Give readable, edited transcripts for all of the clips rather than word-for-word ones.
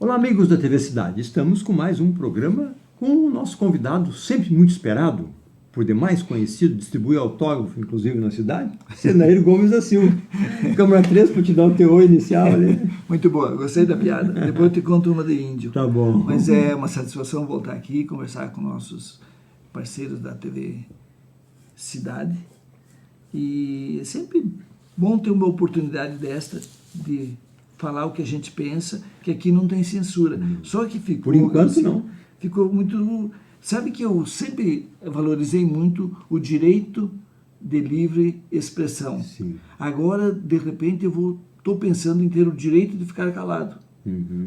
Olá, amigos da TV Cidade. Estamos com mais um programa com o nosso convidado, sempre muito esperado, por demais conhecido, distribui autógrafo, inclusive, na cidade, Senair Gomes da Silva. Câmara 3, para te dar o teu oi inicial ali. Muito boa, gostei da piada. Depois eu te conto uma de índio. Tá bom. Mas é uma satisfação voltar aqui e conversar com nossos parceiros da TV Cidade. E é sempre bom ter uma oportunidade desta de falar o que a gente pensa, que aqui não tem censura. Só que ficou... Por enquanto, assim, não. Ficou muito... Sabe que eu sempre valorizei muito o direito de livre expressão. Sim. Agora, de repente, eu estou pensando em ter o direito de ficar calado.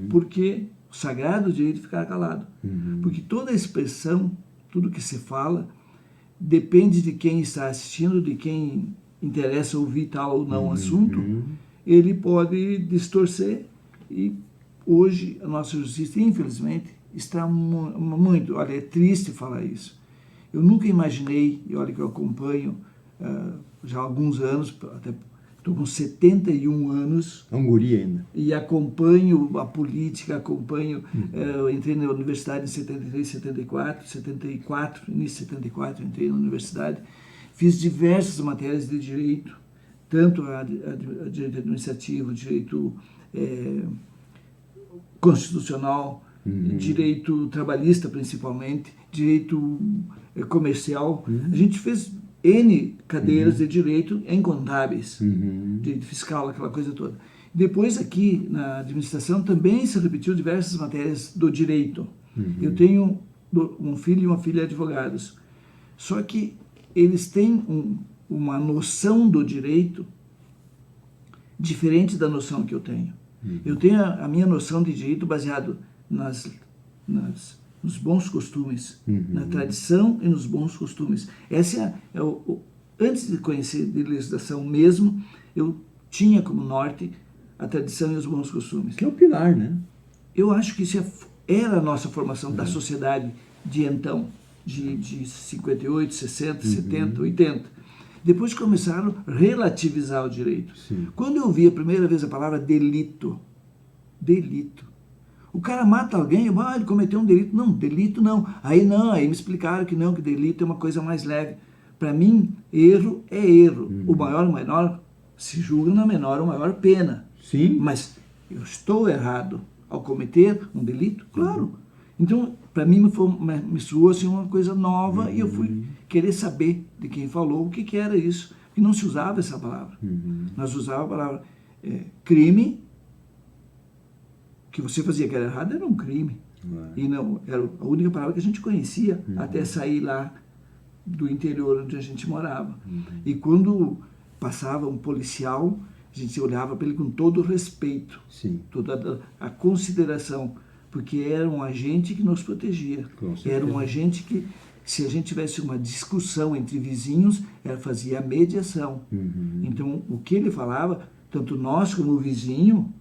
Porque o sagrado direito de ficar calado. Porque toda expressão, tudo que se fala, depende de quem está assistindo, de quem interessa ouvir tal ou não assunto, ele pode distorcer. E hoje a nossa justiça, infelizmente, está muito... Olha, é triste falar isso. Eu nunca imaginei, e olha que eu acompanho já há alguns anos, até estou com 71 anos. É um guri ainda. E acompanho a política, acompanho... eu entrei na universidade em 73, 74, início de 74, entrei na universidade. Fiz diversas matérias de direito, tanto a direito administrativo, direito constitucional, direito trabalhista principalmente, direito comercial. A gente fez N cadeiras de direito incontáveis, direito fiscal, aquela coisa toda. Depois aqui na administração também se repetiu diversas matérias do direito. Eu tenho um filho e uma filha advogados. Só que eles têm uma noção do direito diferente da noção que eu tenho. Eu tenho a minha noção de direito baseado nos bons costumes, na tradição e nos bons costumes. Essa antes de conhecer de legislação mesmo, eu tinha como norte a tradição e os bons costumes. Que é o pilar, né? Eu acho que isso era a nossa formação da sociedade de então, de 58, 60, 70, 80. Depois começaram a relativizar o direito. Sim. Quando eu vi a primeira vez a palavra delito, o cara mata alguém, ele cometeu um delito. Não, delito não. Aí me explicaram que não, que delito é uma coisa mais leve. Para mim, erro é erro. O maior ou menor se julga na menor ou maior pena. Sim. Mas eu estou errado ao cometer um delito? Claro. Então, para mim, me soou assim uma coisa nova e eu fui querer saber de quem falou o que era isso. Porque não se usava essa palavra. Nós usávamos a palavra crime. O que você fazia que era errado era um crime. E não, era a única palavra que a gente conhecia até sair lá do interior onde a gente morava. E quando passava um policial, a gente olhava para ele com todo o respeito, toda a consideração, porque era um agente que nos protegia. Era um agente que, se a gente tivesse uma discussão entre vizinhos, ela fazia a mediação. Então, o que ele falava, tanto nós como o vizinho,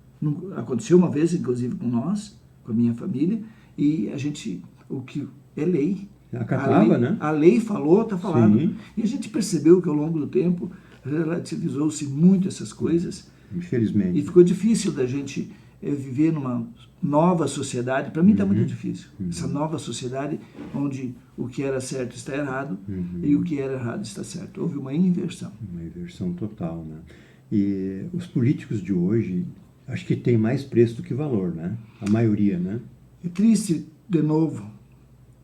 aconteceu uma vez, inclusive, com nós, com a minha família, e a gente, o que é lei. Acatava, né? A lei falou, está falado. Sim. E a gente percebeu que ao longo do tempo relativizou-se muito essas coisas. Infelizmente. E ficou difícil da gente viver numa nova sociedade. Para mim está muito difícil. Essa nova sociedade onde o que era certo está errado e o que era errado está certo. Houve uma inversão. Uma inversão total, né? E os políticos de hoje, acho que tem mais preço do que valor, né? A maioria, né? É triste, de novo,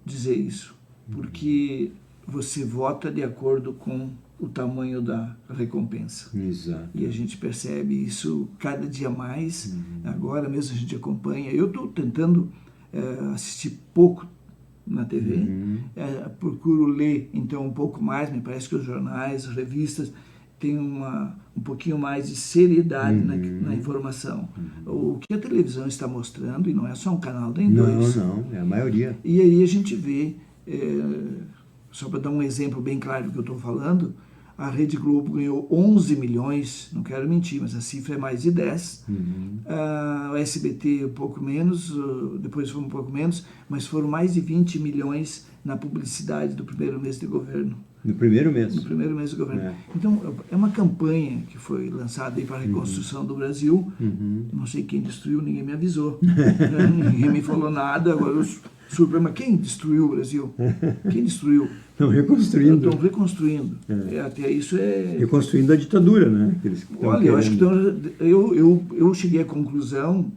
dizer isso, porque você vota de acordo com o tamanho da recompensa. Exato. E a gente percebe isso cada dia mais. Agora mesmo a gente acompanha. Eu estou tentando assistir pouco na TV, procuro ler então um pouco mais. Me parece que os jornais, as revistas têm um pouquinho mais de seriedade na informação. O que a televisão está mostrando, e não é só um canal, tem dois. Não, é a maioria. E aí a gente vê, só para dar um exemplo bem claro do que eu estou falando, a Rede Globo ganhou 11 milhões, não quero mentir, mas a cifra é mais de 10. O SBT um pouco menos, depois foi um pouco menos, mas foram mais de 20 milhões na publicidade do primeiro mês de governo. No primeiro mês. No primeiro mês do governo. É. Então, é uma campanha que foi lançada aí para a reconstrução do Brasil. Não sei quem destruiu, ninguém me avisou. Ninguém me falou nada. Agora, mas quem destruiu o Brasil? Quem destruiu? Estão reconstruindo. Estão reconstruindo. Até isso é... Reconstruindo a ditadura, né? Olha, eu acho que eu cheguei à conclusão,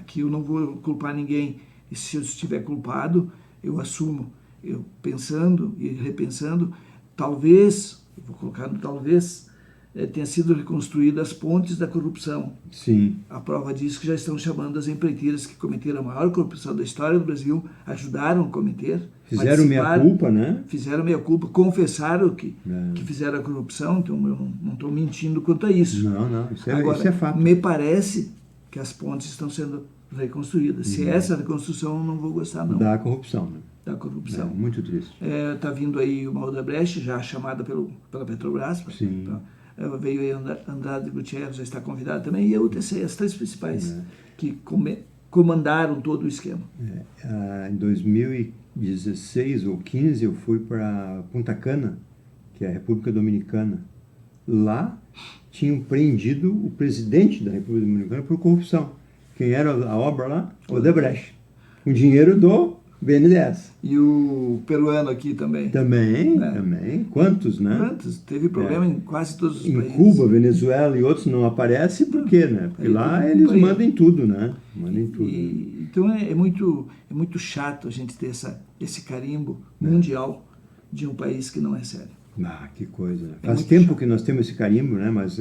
que eu não vou culpar ninguém. E se eu estiver culpado, eu assumo. Eu pensando e repensando, talvez, vou colocar no talvez, tenha sido reconstruídas as pontes da corrupção. Sim. A prova disso que já estão chamando as empreiteiras que cometeram a maior corrupção da história do Brasil, ajudaram a cometer. Fizeram meia-culpa, né? Fizeram meia-culpa, confessaram que fizeram a corrupção, então eu não estou mentindo quanto a isso. Não, isso Agora, é fato. me parece que as pontes estão sendo reconstruídas. Se essa reconstrução, eu não vou gostar, não. Da corrupção, né? Da corrupção. Muito triste. Está vindo aí uma Odebrecht, já chamada pela Petrobras. Sim. Veio aí Andrade Gutierrez, já está convidado também, e a UTC, as três principais que comandaram todo o esquema. Em 2016 ou 15 eu fui para Punta Cana, que é a República Dominicana. Lá tinham prendido o presidente da República Dominicana por corrupção. Quem era a obra lá? Odebrecht. Com dinheiro do BNDES. E o peruano aqui também. Também. Quantos, né? Quantos? Teve problema em quase todos os países. Em Cuba, Venezuela e outros não aparece, por quê, né? Porque lá eles mandam em tudo, né? Mandam em tudo. Então é muito chato a gente ter esse carimbo mundial de um país que não é sério. Que coisa. Faz tempo que nós temos esse carimbo, né? Mas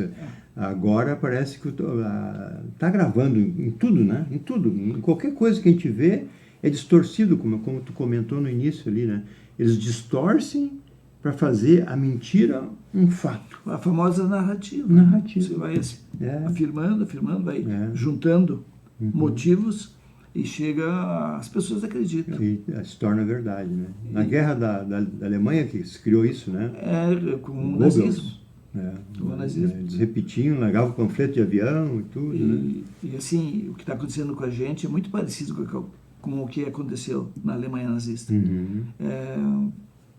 agora parece que está gravando em tudo, né? Em tudo. Em qualquer coisa que a gente vê é distorcido, como tu comentou no início ali, né? Eles distorcem para fazer a mentira um fato. A famosa narrativa. Você vai afirmando, vai juntando motivos e as pessoas acreditam. E se torna verdade, né? Na guerra da Alemanha que se criou isso, né? Com o nazismo. O nazismo. Eles repetiam, largavam panfleto de avião e tudo, né? E assim, o que está acontecendo com a gente é muito parecido com o que aconteceu na Alemanha nazista.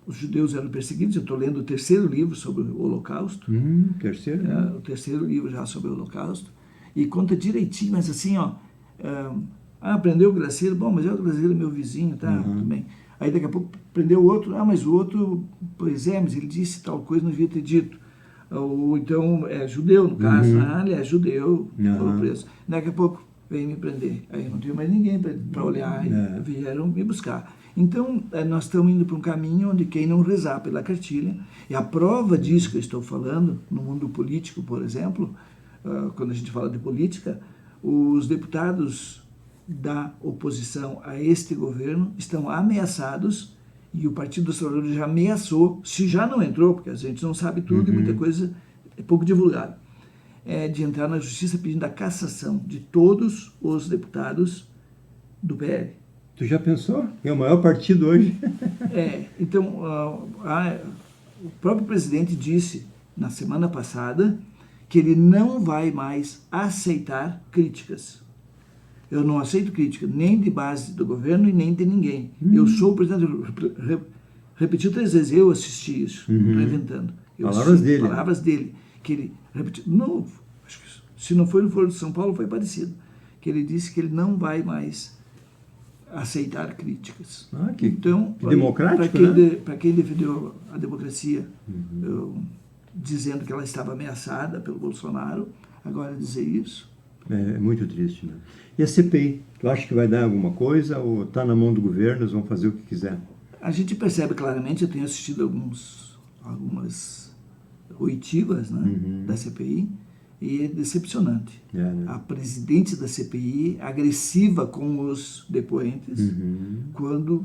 Os judeus eram perseguidos. Eu estou lendo o terceiro livro sobre o Holocausto. Terceiro? O terceiro livro já sobre o Holocausto. E conta direitinho, mas assim, prendeu o Graciela. Bom, mas o Graciela é meu vizinho, tá? Tudo bem. Aí daqui a pouco prendeu o outro. Mas o outro, pois mas ele disse tal coisa, não devia ter dito. Ou então, é judeu, no caso. Ele é judeu, foi preso. Daqui a pouco, veio me prender. Aí eu não tinha mais ninguém para olhar, e vieram me buscar. Então, nós estamos indo para um caminho onde quem não rezar pela cartilha, e a prova disso que eu estou falando, no mundo político, por exemplo, quando a gente fala de política, os deputados da oposição a este governo estão ameaçados, e o Partido dos Trabalhadores já ameaçou, se já não entrou, porque a gente não sabe tudo e muita coisa é pouco divulgada, de entrar na justiça pedindo a cassação de todos os deputados do PL. Tu já pensou? É o maior partido hoje. Então, o próprio presidente disse na semana passada que ele não vai mais aceitar críticas. Eu não aceito crítica, nem de base do governo e nem de ninguém. Eu sou o presidente, repetiu 3 vezes, eu assisti isso, não estou inventando. Palavras dele. Que ele repetiu, acho que se não foi no Foro de São Paulo, foi parecido. Que ele disse que ele não vai mais aceitar críticas. Então, que democrático, para quem defendeu a democracia, dizendo que ela estava ameaçada pelo Bolsonaro, agora dizer isso... É muito triste, né? E a CPI? Tu acha que vai dar alguma coisa ou está na mão do governo, eles vão fazer o que quiser? A gente percebe claramente, eu tenho assistido algumas oitivas, né, da CPI, e é decepcionante. Né? A presidente da CPI, agressiva com os depoentes, quando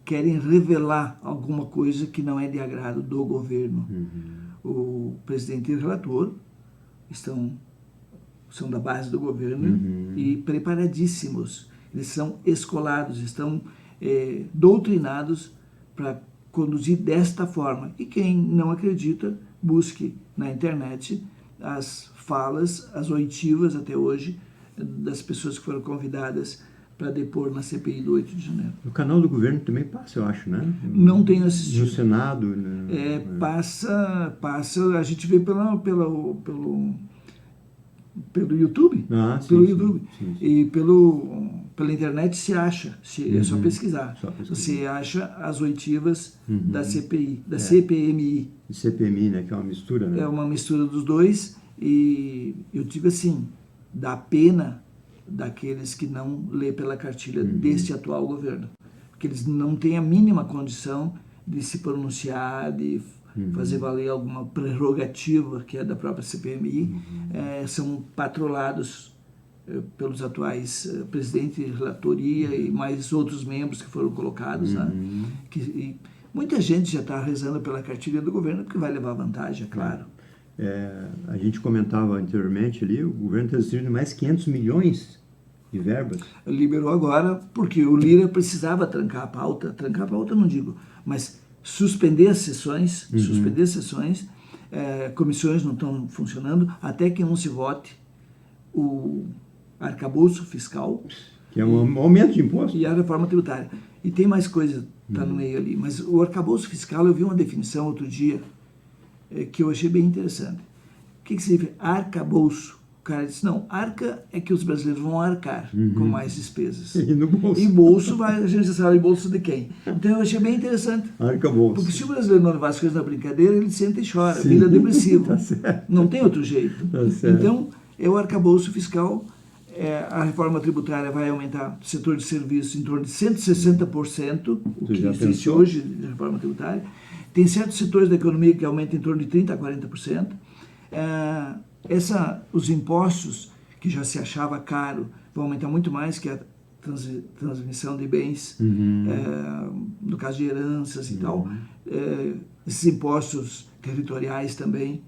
querem revelar alguma coisa que não é de agrado do governo. O presidente e o relator são da base do governo e preparadíssimos. Eles são escolados, estão doutrinados para conduzir desta forma. E quem não acredita, busque na internet as falas, as oitivas até hoje, das pessoas que foram convidadas para depor na CPI do 8 de janeiro. O canal do governo também passa, eu acho, né? Não tenho assistido. No Senado. Né? Passa, a gente vê pelo YouTube. Pelo YouTube. Sim. E pela internet se acha, é só pesquisar. Você acha as oitivas da CPI, da CPMI. CPMI, né? Que é uma mistura, né? É uma mistura dos dois. E eu digo assim, dá pena daqueles que não lê pela cartilha deste atual governo. Porque eles não têm a mínima condição de se pronunciar, de fazer valer alguma prerrogativa que é da própria CPMI. São patrolados pelos atuais presidente, relatoria e mais outros membros que foram colocados. Né? Muita gente já está rezando pela cartilha do governo, porque vai levar vantagem, é claro. A gente comentava anteriormente ali, o governo está distribuindo mais 500 milhões de verbas. Liberou agora, porque o Lira precisava trancar a pauta não digo, mas suspender as sessões, comissões não estão funcionando, até que não se vote o arcabouço fiscal. Que é um aumento de imposto. E a reforma tributária. E tem mais coisa, está no meio ali, mas o arcabouço fiscal, eu vi uma definição outro dia, que eu achei bem interessante. O que significa arcabouço? O cara disse, não, arca é que os brasileiros vão arcar com mais despesas. E no bolso? E bolso, a gente sabe o bolso de quem. Então eu achei bem interessante. Arcabouço. Porque se o brasileiro não levar as coisas na brincadeira, ele senta e chora, vira depressivo. Tá certo. Não tem outro jeito. Tá certo. Então, é o arcabouço fiscal. A reforma tributária vai aumentar o setor de serviços em torno de 160%, o que existe hoje na reforma tributária. Tem certos setores da economia que aumentam em torno de 30% a 40%. Os impostos, que já se achava caro, vão aumentar muito mais, que a transmissão de bens, no caso de heranças e tal. Esses impostos territoriais também,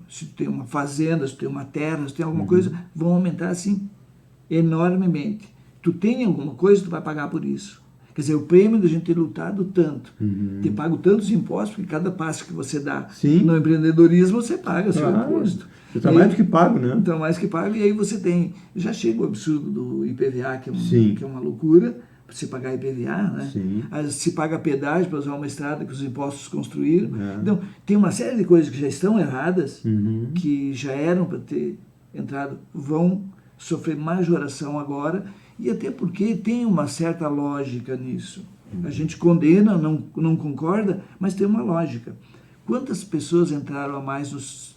se tu tem uma fazenda, se tu tem uma terra, se tu tem alguma coisa, vão aumentar assim enormemente. Tu tem alguma coisa, tu vai pagar por isso. Quer dizer, o prêmio da gente ter lutado tanto, ter pago tantos impostos, porque cada passo que você dá no empreendedorismo, você paga seu imposto. Você está mais do que pago, né? Então, mais que pago, e aí você tem, já chega o absurdo do IPVA, que é uma loucura, para você pagar IPVA, né? Se paga pedágio para usar uma estrada que os impostos construíram. Então, tem uma série de coisas que já estão erradas, que já eram para ter entrado, vão sofrer majoração agora, e até porque tem uma certa lógica nisso. A gente condena, não concorda, mas tem uma lógica. Quantas pessoas entraram a mais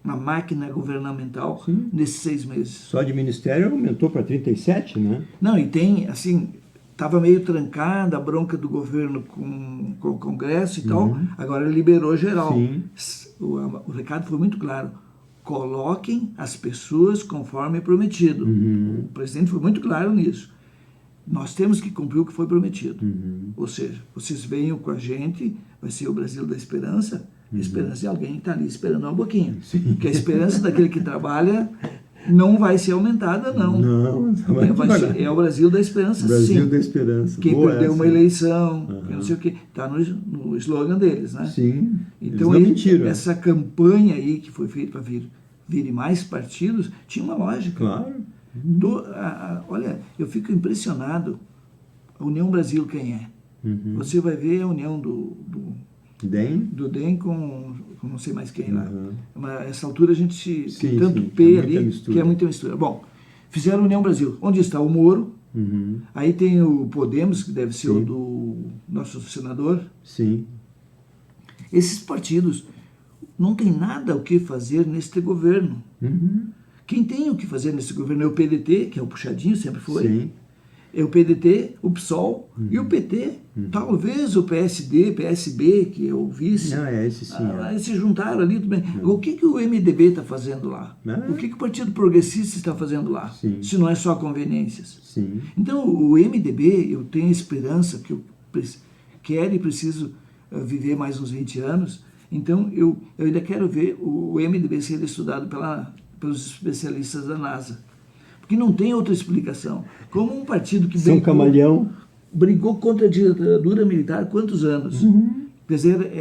na máquina governamental nesses 6 meses? Só de ministério aumentou para 37, né? Não, e tem, assim, estava meio trancada a bronca do governo com o Congresso e tal, agora liberou geral. O recado foi muito claro. Coloquem as pessoas conforme prometido. O presidente foi muito claro nisso. Nós temos que cumprir o que foi prometido. Ou seja, vocês venham com a gente, vai ser o Brasil da esperança. A esperança de alguém que está ali esperando um pouquinho. Porque a esperança daquele que trabalha não vai ser aumentada, não. É o Brasil da esperança, Brasil da esperança. Quem perdeu uma eleição, quem não sei o quê. Está no slogan deles, né? Sim. Então, essa campanha aí que foi feita para virem mais partidos, tinha uma lógica. Claro. Olha, eu fico impressionado. A União Brasil quem é? Você vai ver a união do DEM com não sei mais quem lá. Essa altura a gente tem tanto P ali, que é muita mistura. Bom, fizeram a União Brasil. Onde está o Moro? Aí tem o Podemos, que deve ser o do nosso senador. Esses partidos não tem nada o que fazer neste governo. Quem tem o que fazer nesse governo é o PDT, que é o puxadinho, sempre foi. É o PDT, o PSOL e o PT. Talvez o PSD, PSB, que é o vice. Esse sim. Eles se juntaram ali. Tudo bem. O que o MDB está fazendo lá? O que o Partido Progressista está fazendo lá? Se não é só conveniências. Então, o MDB, eu tenho esperança que eu quero e preciso viver mais uns 20 anos. Então, eu ainda quero ver o MDB ser estudado pelos especialistas da NASA. Porque não tem outra explicação. Como um partido que brigou contra a ditadura militar há quantos anos? Quer dizer,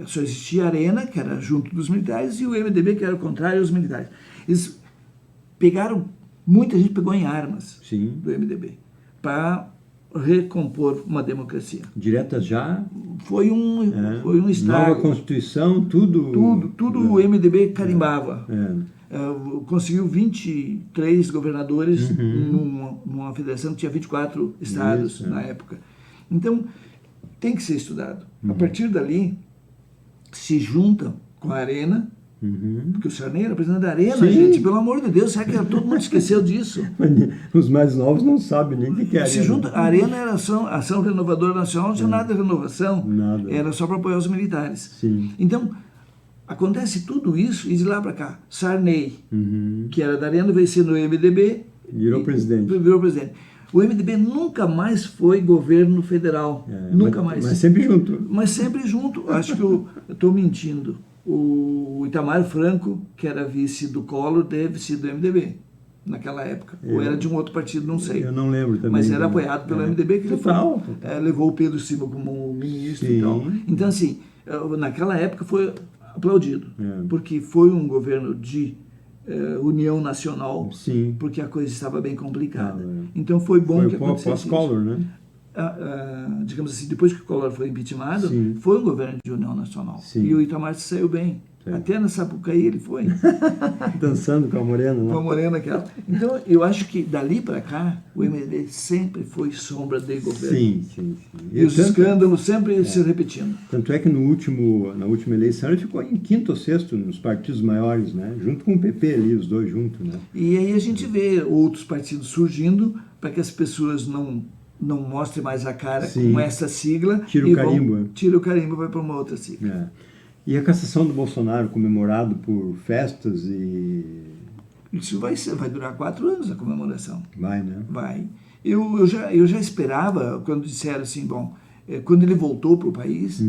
só existia a Arena, que era junto dos militares, e o MDB, que era o contrário aos militares. Eles pegaram muita gente pegou em armas Sim. do MDB para recompor uma democracia. Diretas já? Foi um estrago. Nova Constituição, tudo... Tudo o MDB carimbava. É. Conseguiu 23 governadores numa federação que tinha 24 estados na época. Então, tem que ser estudado. A partir dali, se juntam com a Arena, porque o Sarney era presidente da Arena, Sim. gente, pelo amor de Deus, será que todo mundo esqueceu disso? Os mais novos não sabem nem o que é Se junta, a Arena era ação Renovadora Nacional, não tinha nada de renovação, Nada. era só para apoiar os militares. Sim. Então, acontece tudo isso e de lá para cá, Sarney, que era da Arena, veio sendo o MDB. Virou presidente. Virou presidente. O MDB nunca mais foi governo federal. Nunca mais. Mas sempre junto. Mas sempre junto. Acho que eu estou mentindo. O Itamar Franco, que era vice do Collor, deve ser do MDB naquela época. Ou era de um outro partido, não sei. Eu não lembro também. Mas era apoiado pelo MDB, que Total. levou o Pedro Silva como ministro Sim. e tal. Então, assim, naquela época foi aplaudido, porque foi um governo de união nacional, Sim. porque a coisa estava bem complicada. Então foi bom que acontecesse isso. Pós-Collor, né? Digamos assim, depois que o Collor foi impeachmentado, Sim. foi um governo de união nacional. Sim. E o Itamar se saiu bem. Sim. Até na Sapucaí ele foi. Dançando com a Morena, né? Com a Morena aquela. Então, eu acho que dali para cá, o MDB sempre foi sombra de governo. Sim, sim, sim. E os escândalos sempre se repetindo. Tanto é que na última eleição ele ficou em quinto ou sexto nos partidos maiores, né? Junto com o PP ali, os dois juntos, né? E aí a gente vê outros partidos surgindo para que as pessoas não mostrem mais a cara com essa sigla. Tira o carimbo. Tira o carimbo e vai para uma outra sigla. É. E a cassação do Bolsonaro, comemorado por festas e... Isso vai durar 4 anos a comemoração. Vai, né? Vai. Eu já esperava, quando disseram assim, bom, quando ele voltou para o país,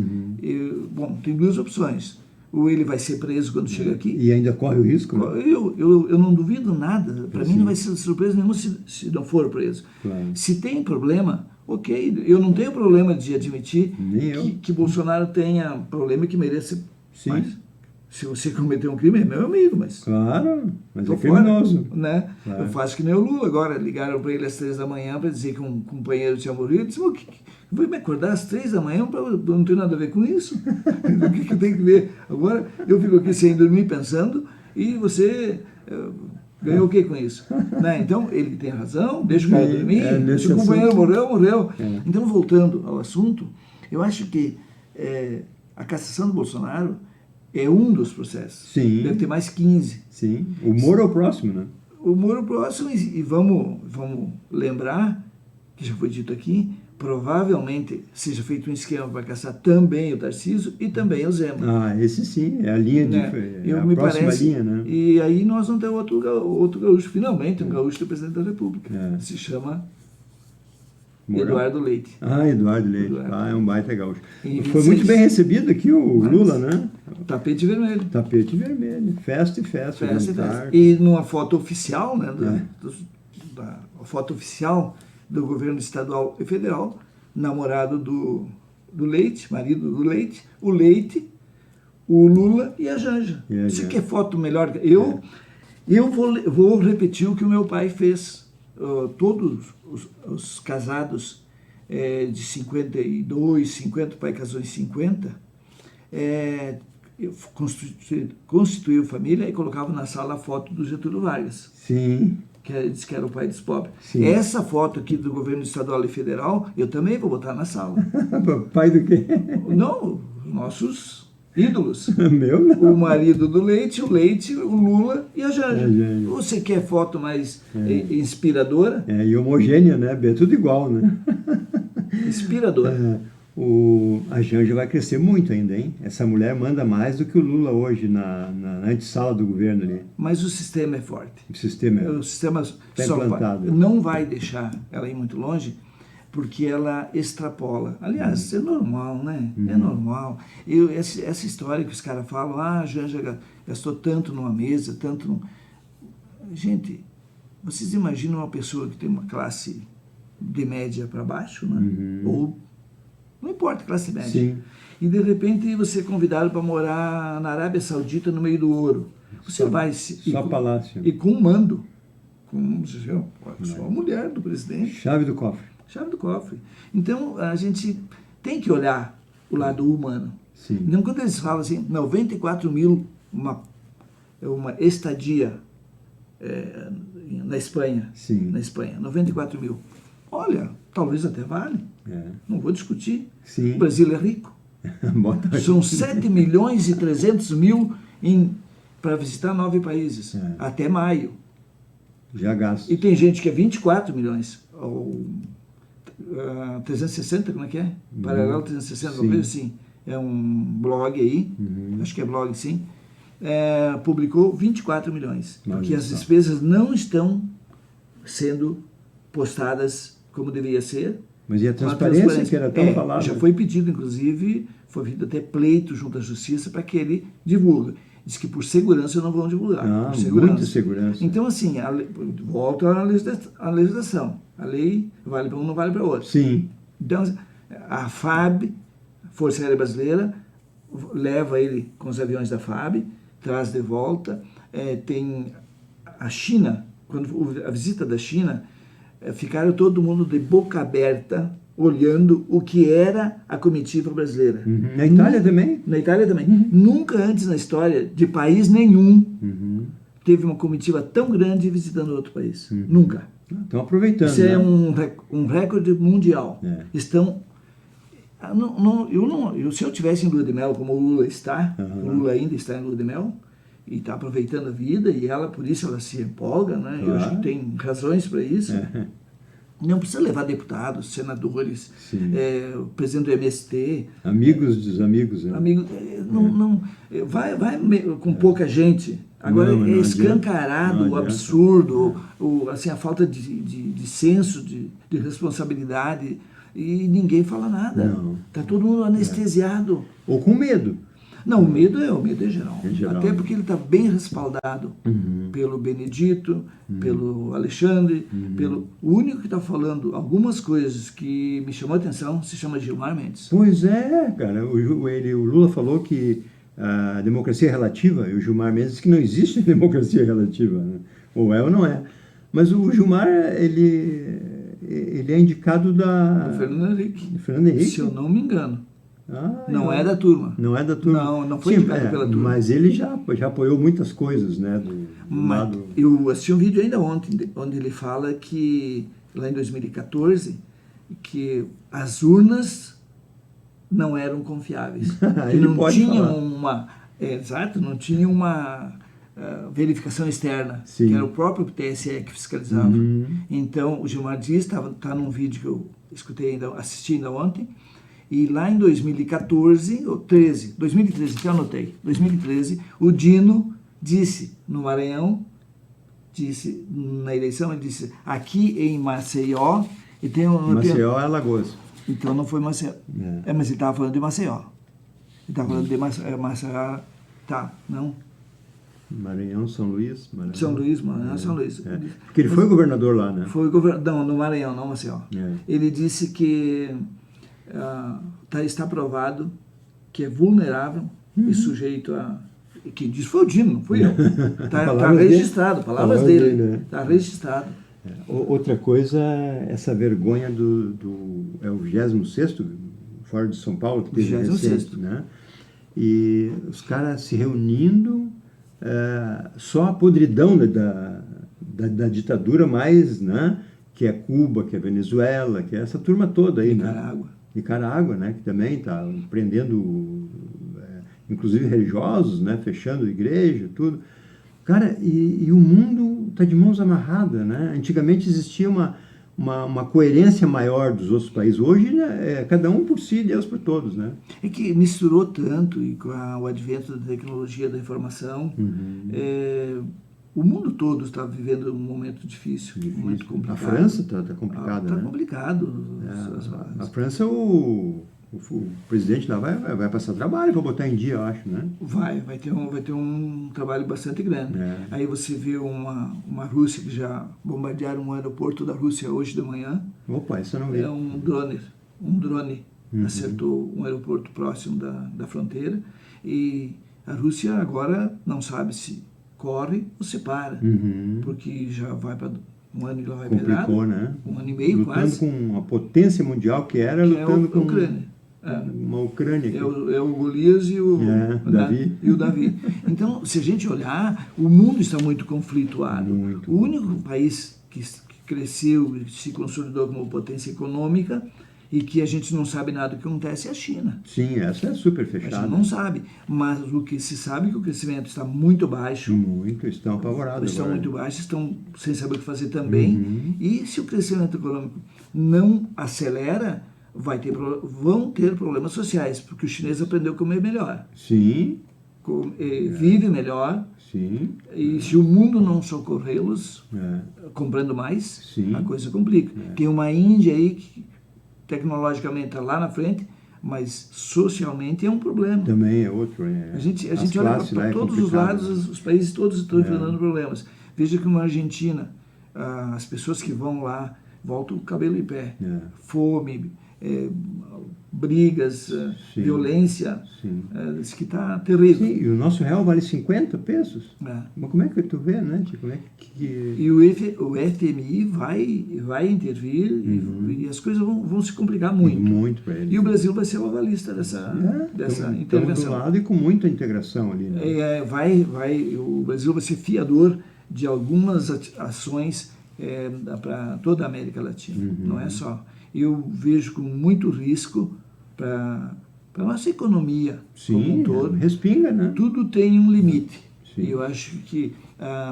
tem 2 opções. Ou ele vai ser preso quando chega aqui. E ainda corre o risco, né? Eu não duvido nada. Para mim não vai ser surpresa nenhuma se não for preso. Claro. Se tem problema, ok. Eu não tenho problema de admitir que Bolsonaro tenha problema que mereça. Sim. Mas, se você cometer um crime, é meu amigo, mas... Claro, mas tô é criminoso. Fora, né? Claro. Eu faço que nem o Lula agora. Ligaram para ele às 3 da manhã para dizer que um companheiro tinha morrido. Eu disse, vai me acordar às 3 da manhã para não ter nada a ver com isso? O que eu tenho que ver? Agora eu fico aqui sem dormir pensando e você ganhou o que com isso? Né? Então, ele tem razão, deixa o cara dormir. Se o companheiro morreu. É. Então, voltando ao assunto, eu acho que a cassação do Bolsonaro é um dos processos. Sim. Deve ter mais 15. Sim. O Moro é o próximo, né? O Moro é o próximo, e vamos lembrar, que já foi dito aqui, provavelmente seja feito um esquema para caçar também o Tarcísio e também o Zema. Esse sim, é a linha de... a próxima linha, né? E aí nós vamos ter outro gaúcho, finalmente, um gaúcho do presidente da República. Se chama... Eduardo Leite. Eduardo Leite. É um baita gaúcho. E foi muito bem recebido aqui o Lula, né? Tapete vermelho. Tapete vermelho. Festa e festa. E numa foto oficial, né? A foto oficial do governo estadual e federal, namorado do Leite, marido do Leite, o Leite, o Lula e a Janja. Você quer foto melhor? Eu vou repetir o que o meu pai fez. Todos os casados de 52, 50, o pai casou em 50, constituiu família e colocava na sala a foto do Getúlio Vargas. Sim. Que disse que era o pai dos pobres. Sim. Essa foto aqui do governo estadual e federal, eu também vou botar na sala. Pai do quê? Não, nossos ídolos. Meu não. O marido do Leite, o Lula e a Janja. Você quer foto mais inspiradora? E homogênea, né? É tudo igual, né? Inspiradora. A Janja vai crescer muito ainda, hein? Essa mulher manda mais do que o Lula hoje na antessala do governo ali. Mas o sistema é forte. O sistema tá implantado. Não vai deixar ela ir muito longe, porque ela extrapola. Aliás, é normal, né? É normal. Essa história que os caras falam, a Janja gastou tanto numa mesa, tanto... Gente, vocês imaginam uma pessoa que tem uma classe de média para baixo, né? Ou, não importa, classe média. Sim. E de repente você é convidado para morar na Arábia Saudita no meio do ouro. Você vai... Só palácio. E com um mando. como dizer, eu sou a mulher do presidente. Chave do cofre. Chave do cofre. Então, a gente tem que olhar o lado humano. Sim. Então, quando eles falam assim, 94 mil, uma estadia na Espanha. Sim. Na Espanha, 94 mil. Olha, talvez até vale. Não vou discutir. Sim. O Brasil é rico. São 7 milhões e 300 mil para visitar 9 países. Até maio. Já gasto. E tem gente que é 24 milhões. Ou 360, como é que é? Paralelo 360, uma coisa assim. É um blog aí, acho que é blog sim, publicou 24 milhões. Porque as despesas não estão sendo postadas como deveria ser. Mas e a transparência que era tão falada? Já foi pedido, inclusive, foi pedido até pleito junto à Justiça para que ele divulgue. Diz que por segurança não vão divulgar. Ah, por segurança. muita segurança. Então, assim, volta à legislação. A lei vale para um, não vale para outro. Sim. Então, a FAB, Força Aérea Brasileira, leva ele com os aviões da FAB, traz de volta. Tem a China, quando a visita da China, ficaram todo mundo de boca aberta, olhando o que era a comitiva brasileira. Na Itália também? Na Itália também. Nunca antes na história de país nenhum teve uma comitiva tão grande visitando outro país. Nunca. Estão aproveitando. Isso é um recorde mundial. Estão... se eu tivesse em lua de mel, como o Lula está, o Lula ainda está em lua de mel, e está aproveitando a vida, e ela, por isso, ela se empolga, né? Eu acho que tem razões para isso. Não precisa levar deputados, senadores, o presidente do MST. Amigos dos amigos. Né? Vai com pouca gente. Agora é escancarado o absurdo, assim, a falta de senso, de responsabilidade, e ninguém fala nada. Está todo mundo anestesiado. Ou com medo. Não, o medo é geral. Até porque ele está bem respaldado pelo Benedito, pelo Alexandre, o único que está falando algumas coisas que me chamou a atenção se chama Gilmar Mendes. Pois é, cara. O Lula falou que a democracia é relativa, e o Gilmar Mendes disse que não existe democracia relativa. Né? Ou é ou não é. Mas o Gilmar, ele é indicado do Fernando Henrique. Se eu não me engano. Não é da turma. Não é da turma. Não foi indicado pela turma. Mas ele já apoiou muitas coisas, né? Lado... Eu assisti um vídeo ainda ontem, onde ele fala que, lá em 2014, que as urnas não eram confiáveis. Que não tinha uma verificação externa, que era o próprio TSE que fiscalizava. Então, o Gilmar Dias está num vídeo que eu assisti ainda ontem. E lá em 2014, ou 2013, que eu anotei, 2013, o Dino disse no Maranhão, na eleição, ele disse, aqui em Maceió... Maceió é Alagoas. Então não foi Maceió. Mas ele estava falando de Maceió. Ele estava falando de Maceió, não? Maranhão, São Luís. São Luís. Porque ele foi governador lá, né? Foi não, no Maranhão, não Maceió. Ele disse que... está provado que é vulnerável e sujeito a... Quem disse foi o Dino, não fui eu. Está registrado, palavras dele. Está registrado. Outra coisa, essa vergonha é o 26º, fora de São Paulo, que teve recente, né? E os caras se reunindo, só a podridão da ditadura mais, né? Que é Cuba, que é Venezuela, que é essa turma toda aí, Nicarágua, né, que também está prendendo, inclusive religiosos, né, fechando igreja, tudo. Cara, e o mundo está de mãos amarradas, né? Antigamente existia uma coerência maior dos outros países. Hoje, né, cada um por si, Deus por todos, né? É que misturou tanto, e com o advento da tecnologia da informação, o mundo todo está vivendo um momento difícil. Um momento complicado. A França está complicada, né? Está complicado. A França, o presidente lá vai passar trabalho para botar em dia, eu acho, né? Vai ter um trabalho bastante grande. Aí você vê uma Rússia que já bombardearam um aeroporto da Rússia hoje de manhã. Opa, isso eu não vi. É um drone acertou um aeroporto próximo da fronteira, e a Rússia agora não sabe se corre ou se para, porque já vai para um ano e lá vai Complicou, pedrada, né? um ano e meio lutando quase. com uma potência mundial que era, Que lutando é com a Ucrânia. uma Ucrânia. É o Golias e o, Davi. E o Davi. Então, se a gente olhar, o mundo está muito conflituado. Muito. O único país que cresceu e se consolidou como potência econômica e que a gente não sabe nada do que acontece é a China. Sim, essa é super A gente fechada. não sabe, mas o que se sabe é que o crescimento está muito baixo. Muito, estão apavorados Estão agora. muito baixos, estão sem saber o que fazer também. E se o crescimento econômico não acelera, vão ter problemas sociais, porque o chinês aprendeu a comer melhor, Sim, vive melhor, sim, e se o mundo não socorrê-los, é, comprando mais, Sim. a coisa complica. Tem uma Índia aí que tecnologicamente está lá na frente, mas socialmente é um problema. também é outro. A gente As olha classes lá para é todos os complicado, lados, né? os países todos estão enfrentando problemas. Veja que uma Argentina, as pessoas que vão lá voltam o cabelo em pé. Fome, brigas, Sim. violência, Sim. Isso que está terrível. Sim, e o nosso real vale 50 pesos. É. Mas como é que tu vê, né? Como é que... E o FMI vai intervir e as coisas vão se complicar muito. Muito para ele. E o Brasil vai ser o avalista dessa intervenção. Estamos do lado e com muita integração ali. Né? O Brasil vai ser fiador de algumas ações para toda a América Latina, não é só. Eu vejo com muito risco para a nossa economia como um todo. Respinga, né? Tudo tem um limite. Sim. E eu acho que,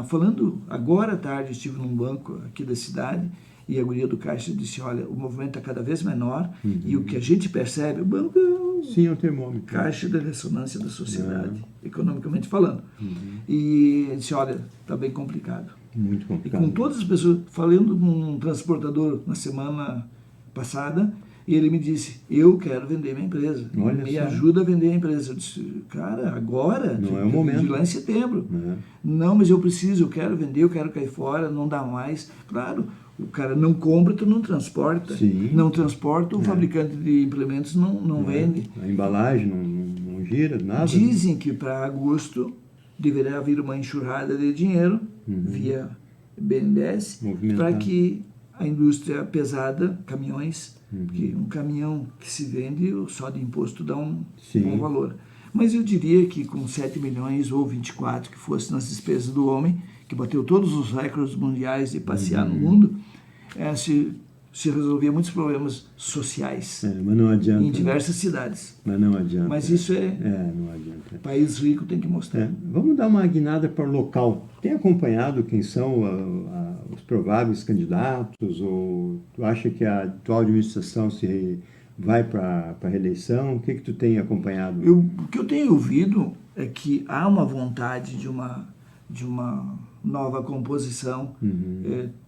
falando agora à tarde, estive num banco aqui da cidade e a guria do caixa disse, olha, o movimento está cada vez menor e o que a gente percebe, o banco é Sim, é um termômetro. caixa da ressonância da sociedade, economicamente falando. E disse, olha, está bem complicado. Muito E complicado. com todas as pessoas, falando com um transportador na semana passada, e ele me disse, eu quero vender minha empresa. Olha Me só. ajuda a vender a empresa. Eu disse, cara, agora? Não é o momento. De lá em setembro. É. Não, mas eu preciso, eu quero vender, eu quero cair fora, não dá mais. Claro, o cara não compra, tu não transporta. Sim. Não transporta, o fabricante de implementos não vende. A embalagem não gira, nada. Dizem que para agosto deverá haver uma enxurrada de dinheiro via BNDES Movimentar. para que a indústria pesada, caminhões, porque um caminhão que se vende só de imposto dá um Sim. bom valor. Mas eu diria que com 7 milhões ou 24 que fosse nas despesas do homem, que bateu todos os recordes mundiais de passear no mundo, se resolvia muitos problemas sociais Mas não adianta. em diversas cidades. Mas não adianta. Mas isso não adianta. país rico tem que mostrar. Vamos dar uma guinada para o local. Tem acompanhado quem são os prováveis candidatos? Ou tu acha que a atual administração vai para a reeleição? O que tu tem acompanhado? O que eu tenho ouvido é que há uma vontade de uma nova composição.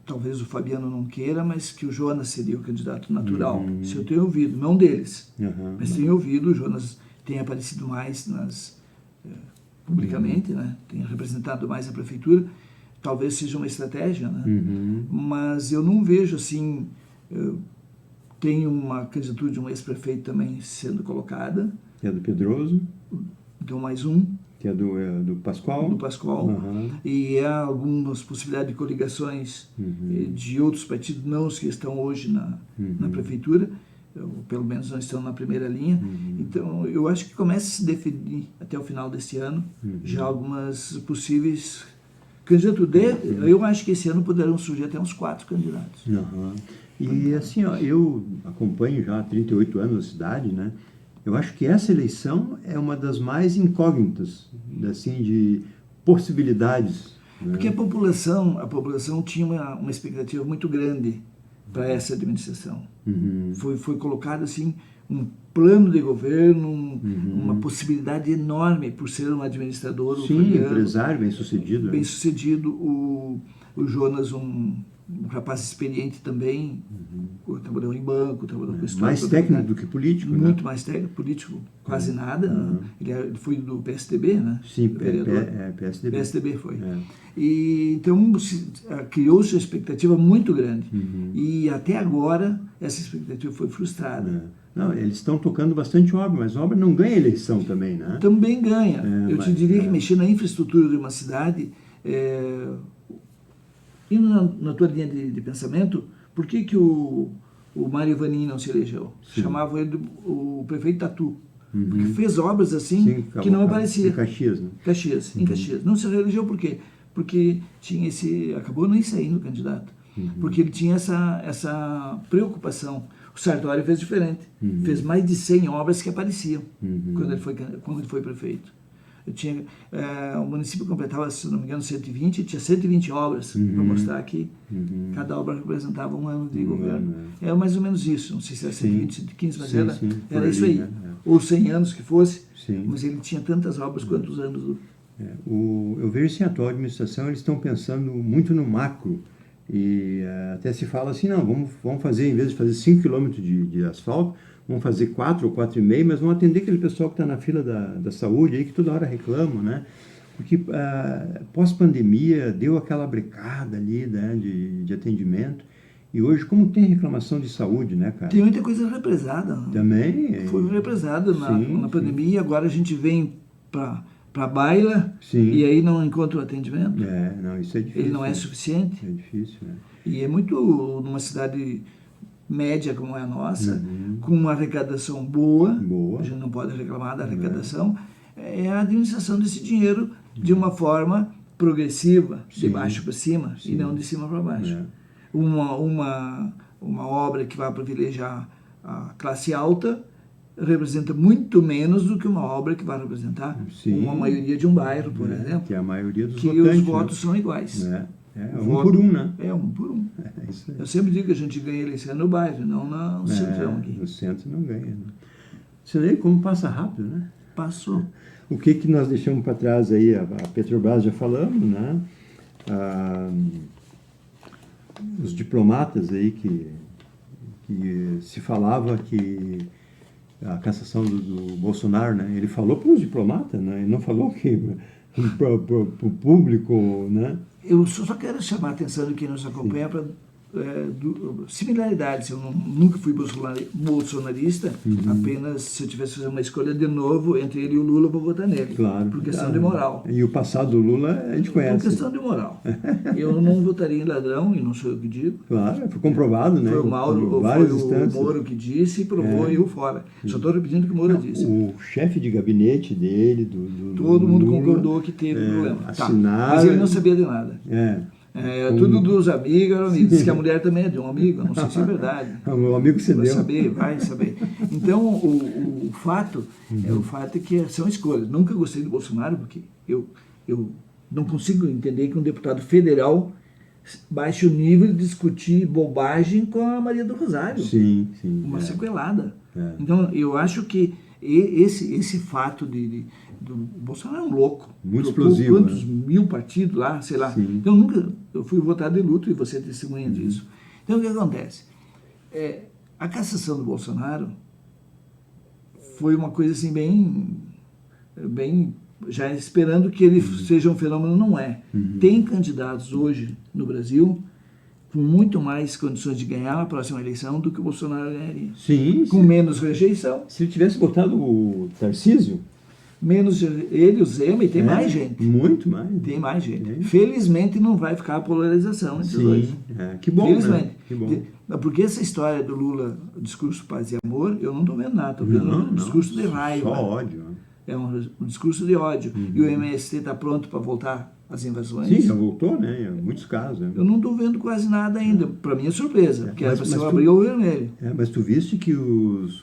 Talvez o Fabiano não queira, mas que o Jonas seria o candidato natural. Isso eu tenho ouvido, não deles. Mas tenho ouvido, o Jonas tem aparecido mais publicamente, né? Tem representado mais a prefeitura. Talvez seja uma estratégia, né? Mas eu não vejo assim. Tem uma candidatura de um ex-prefeito também sendo colocada. Que é do Pedroso. Então, mais um. Que é do Pascoal. Do Pascoal. E há algumas possibilidades de coligações de outros partidos, não os que estão hoje na prefeitura, ou pelo menos não estão na primeira linha. Então, eu acho que começa a se definir até o final deste ano já algumas possíveis candidaturas. Eu acho que esse ano poderão surgir até uns 4 candidatos. E assim, ó, eu acompanho já há 38 anos a cidade, né? Eu acho que essa eleição é uma das mais incógnitas, assim, de possibilidades. Né? Porque a população tinha uma expectativa muito grande para essa administração. Foi colocado assim um plano de governo, uma possibilidade enorme por ser um administrador. Sim, empresário bem-sucedido. Bem-sucedido, o Jonas, um rapaz experiente também, trabalhou em banco, trabalhou com história. Mais técnico do que político, né? Muito mais técnico, político quase nada. Ele foi do PSDB, né? Sim, PSDB. PSDB foi. E, então, criou-se uma expectativa muito grande. E até agora, essa expectativa foi frustrada. Não, eles estão tocando bastante obra, mas obra não ganha eleição também, né? Também ganha. Eu te diria que mexer na infraestrutura de uma cidade E na tua linha de pensamento, por que o Mário Vanin não se elegeu? Sim. Chamavam ele o prefeito Tatu. Porque fez obras assim Sim, que não aparecia. Em Caxias, né? Em Caxias. Não se reelegeu por quê? Porque tinha acabou nem saindo candidato. Porque ele tinha essa preocupação. O Sartori fez diferente. Fez mais de 100 obras que apareciam quando ele foi prefeito. O município completava, se não me engano, 120, tinha 120 obras para mostrar que cada obra representava um ano de governo. É mais ou menos isso, não sei se era 120, 115, mas era isso aí. Ou 100 anos que fosse, mas ele tinha tantas obras quanto os anos do... Eu vejo assim, a atual administração, eles estão pensando muito no macro. E até se fala assim, não, vamos fazer, em vez de fazer 5 quilômetros de asfalto, vamos fazer 4 ou 4,5, mas vamos atender aquele pessoal que está na fila da saúde aí, que toda hora reclama, né? Porque pós-pandemia deu aquela brecada ali, né, de atendimento. E hoje, como tem reclamação de saúde, né, cara? Tem muita coisa represada. Também. Foi represada na pandemia, agora a gente vem para a baila e aí não encontra o atendimento. Não, isso é difícil. Ele não é suficiente. É difícil, né? E é muito, numa cidade média como é a nossa, com uma arrecadação boa, a gente não pode reclamar da arrecadação, é a administração desse dinheiro de uma forma progressiva, de baixo para cima, e não de cima para baixo. Uma obra que vai privilegiar a classe alta representa muito menos do que uma obra que vai representar uma maioria de um bairro, por exemplo. Que é a maioria dos votantes. Que os votos são iguais. Um por um, né? É um por um. Isso aí. Eu sempre digo que a gente ganha eleição no bairro, não no centrão aqui. No centro não ganha. Né? Você vê como passa rápido, né? Passou. O que nós deixamos para trás aí? A Petrobras já falamos, né? Os diplomatas aí que se falava que a cassação do Bolsonaro, né? Ele falou para os diplomatas, né? Ele não falou que para o público, né? Eu só quero chamar a atenção de quem nos acompanha para similaridades. Eu nunca fui bolsonarista, apenas se eu tivesse que fazer uma escolha de novo entre ele e o Lula, eu vou votar nele. Claro. Por questão de moral. E o passado do Lula a gente conhece. Por questão de moral. Eu não votaria em ladrão, e não sou eu que digo. Claro, foi comprovado, né? Foi o Mauro, foi o Moro que disse e provou e eu fora. Só estou repetindo o que o Moro disse. O chefe de gabinete dele, todo mundo Lula, concordou que teve problema. Assinaram, mas ele não sabia de nada. Tudo dos amigos, era amigo. Diz que a mulher também é de um amigo, não sei se é verdade. O meu amigo cedeu. Vai saber. Então, o fato é que são escolhas. Nunca gostei do Bolsonaro, porque eu não consigo entender que um deputado federal baixe o nível de discutir bobagem com a Maria do Rosário. Sim. Uma sequelada. Então, eu acho que esse fato do Bolsonaro é um louco. Muito explosivo. Quantos mil partidos lá, sei lá. Sim. Então, eu fui votado de luto e você é testemunha disso. Então, o que acontece? A cassação do Bolsonaro foi uma coisa assim bem já esperando que ele seja um fenômeno, não é. Tem candidatos hoje no Brasil com muito mais condições de ganhar a próxima eleição do que o Bolsonaro ganharia. Sim. Com menos rejeição. Se ele tivesse botado o Tarcísio... Menos ele, o Zema, e tem mais gente. Muito mais. Tem mais gente. Felizmente não vai ficar a polarização entre os dois. Que bom, felizmente. Né? Que bom. Porque essa história do Lula, o discurso paz e amor, eu não estou vendo nada. Estou vendo um discurso de raiva. Só ódio. É um discurso de ódio. E o MST está pronto para voltar às invasões. Sim, já voltou, né? Em muitos casos. Né? Eu não estou vendo quase nada ainda. Para mim é surpresa, porque era para ser uma briga ao vermelho. Mas tu viste que os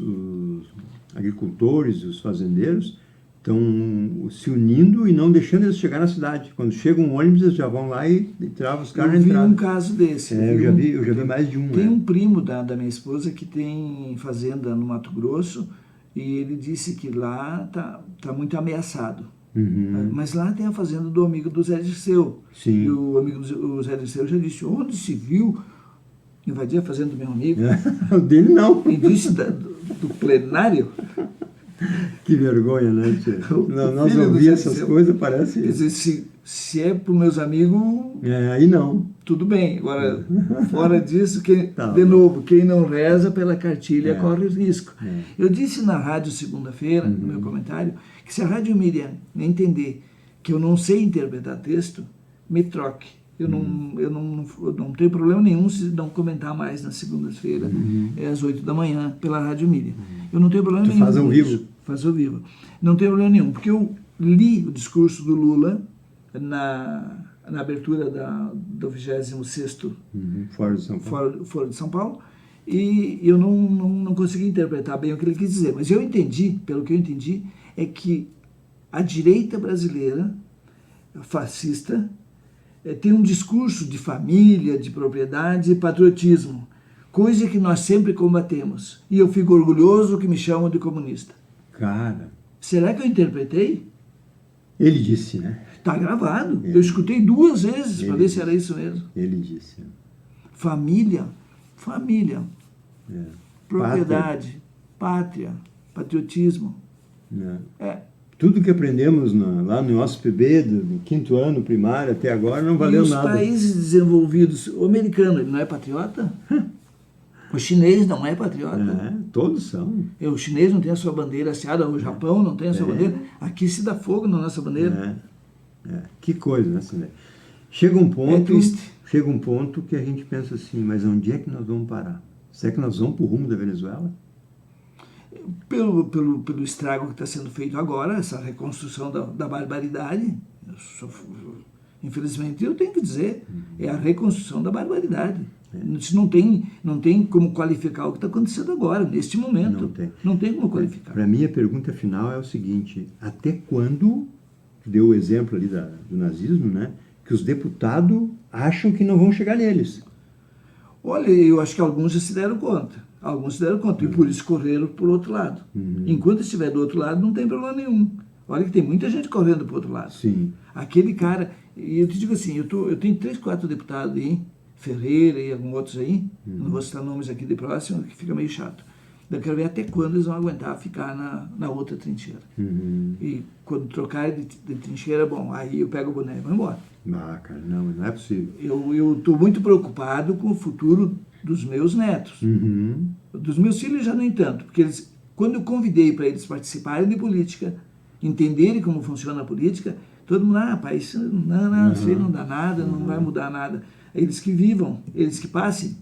agricultores e os fazendeiros estão se unindo e não deixando eles chegar na cidade. Quando chega um ônibus, eles já vão lá e travam os caras na entrada. Eu vi um caso desse. Eu já vi mais de um. Tem um primo da minha esposa que tem fazenda no Mato Grosso e ele disse que lá tá muito ameaçado. Mas lá tem a fazenda do amigo do Zé Dirceu. Sim. E o amigo do Zé Dirceu já disse, onde se viu invadir a fazenda do meu amigo? O dele não. E disse do plenário... Que vergonha, né, tia? Nós ouvimos essas coisas, parece... Quer dizer, se é para os meus amigos... aí não. Tudo bem. Agora, fora disso, novo, quem não reza pela cartilha corre risco. Eu disse na rádio segunda-feira, no meu comentário, que se a Rádio Miriam entender que eu não sei interpretar texto, me troque. Eu não tenho problema nenhum se não comentar mais nas segundas-feiras, às 8 da manhã, pela Rádio Miriam. Eu não tenho problema nenhum. Faz ao vivo? Faz ao vivo. Não tenho problema nenhum, porque eu li o discurso do Lula na abertura do 26º Fórum de São Paulo, e eu não consegui interpretar bem o que ele quis dizer. Mas eu entendi, pelo que eu entendi, é que a direita brasileira, fascista, tem um discurso de família, de propriedade e patriotismo, coisa que nós sempre combatemos. E eu fico orgulhoso que me chamam de comunista. Cara... Será que eu interpretei? Ele disse, né? Está gravado. Eu escutei 2 vezes para ver se era isso mesmo. Ele disse. Família, propriedade, pátria, patriotismo. Tudo que aprendemos lá no nosso PB, do 5º ano primário até agora, não valeu nada. E os países desenvolvidos, o americano, ele não é patriota? O chinês não é patriota? Todos são. O chinês não tem a sua bandeira hasteada, o Japão não tem a sua bandeira. Aqui se dá fogo na nossa bandeira. Que coisa, né, Sandra? Chega um ponto que a gente pensa assim, mas onde é que nós vamos parar? Será que nós vamos para o rumo da Venezuela? Pelo estrago que está sendo feito agora, essa reconstrução da barbaridade, infelizmente eu tenho que dizer, é a reconstrução da barbaridade. Isso não tem como qualificar o que está acontecendo agora, neste momento. Não tem como qualificar. Para mim, a pergunta final é o seguinte: até quando, deu o exemplo ali do nazismo, né, que os deputados acham que não vão chegar neles? Olha, eu acho que alguns já se deram conta. E por isso correram para o outro lado. Enquanto estiver do outro lado, não tem problema nenhum. Olha que tem muita gente correndo para o outro lado. Sim. Aquele cara... E eu te digo assim, eu tenho 3, 4 deputados aí, Ferreira e alguns outros aí, não vou citar nomes aqui de próximo, que fica meio chato. Eu quero ver até quando eles vão aguentar ficar na outra trincheira. E quando trocarem de trincheira, bom, aí eu pego o boné e vou embora. Cara, não é possível. Eu estou muito preocupado com o futuro dos meus netos. Dos meus filhos já nem tanto, porque quando eu convidei para eles participarem de política, entenderem como funciona a política, todo mundo, pai, isso não dá nada, não vai mudar nada. Eles que vivam, eles que passem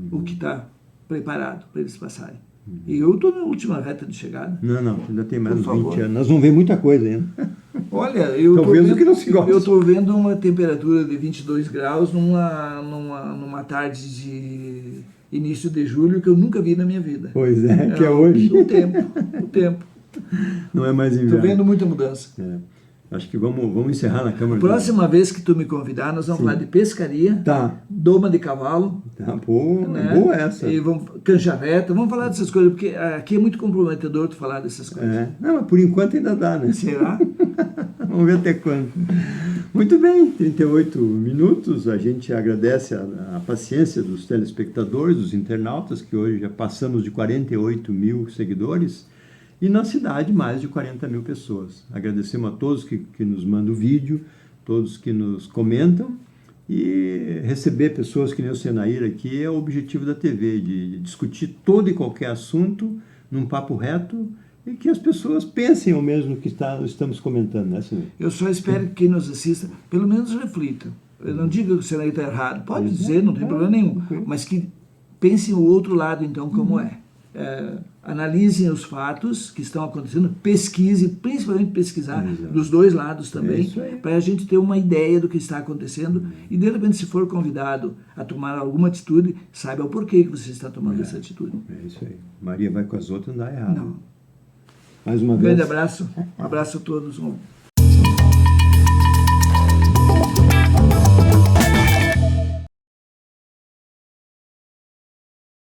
o que está preparado para eles passarem. E eu estou na última reta de chegada. Não, ainda tem mais uns 20 anos. Nós vamos ver muita coisa ainda. Olha, eu estou vendo uma temperatura de 22 graus numa tarde de início de julho que eu nunca vi na minha vida. Pois é, que é hoje. O tempo. Não é mais inverno. Estou vendo muita mudança. Acho que vamos encerrar na Câmara. Próxima vez que tu me convidar, nós vamos falar de pescaria, doma de cavalo. Boa essa. E canjareta, vamos falar dessas coisas, porque aqui é muito comprometedor tu falar dessas coisas. Não, mas por enquanto ainda dá, né? Será? Vamos ver até quando. Muito bem, 38 minutos. A gente agradece a paciência dos telespectadores, dos internautas, que hoje já passamos de 48 mil seguidores. E na cidade, mais de 40 mil pessoas. Agradecemos a todos que nos mandam vídeo, todos que nos comentam. E receber pessoas que nem o Senair aqui é o objetivo da TV, de discutir todo e qualquer assunto num papo reto e que as pessoas pensem ao mesmo que estamos comentando, né, Senair? Eu só espero que quem nos assista, pelo menos reflita. Eu não digo que o Senair está errado, pode dizer, não tem problema nenhum, mas que pensem o outro lado, então, como é. Analisem os fatos que estão acontecendo, pesquisem, principalmente pesquisar dos dois lados também, para a gente ter uma ideia do que está acontecendo e, de repente, se for convidado a tomar alguma atitude, saiba o porquê que você está tomando essa atitude. É isso aí. Maria vai com as outras, não dá errado. Não. Mais uma vez. Um grande abraço, um abraço a todos.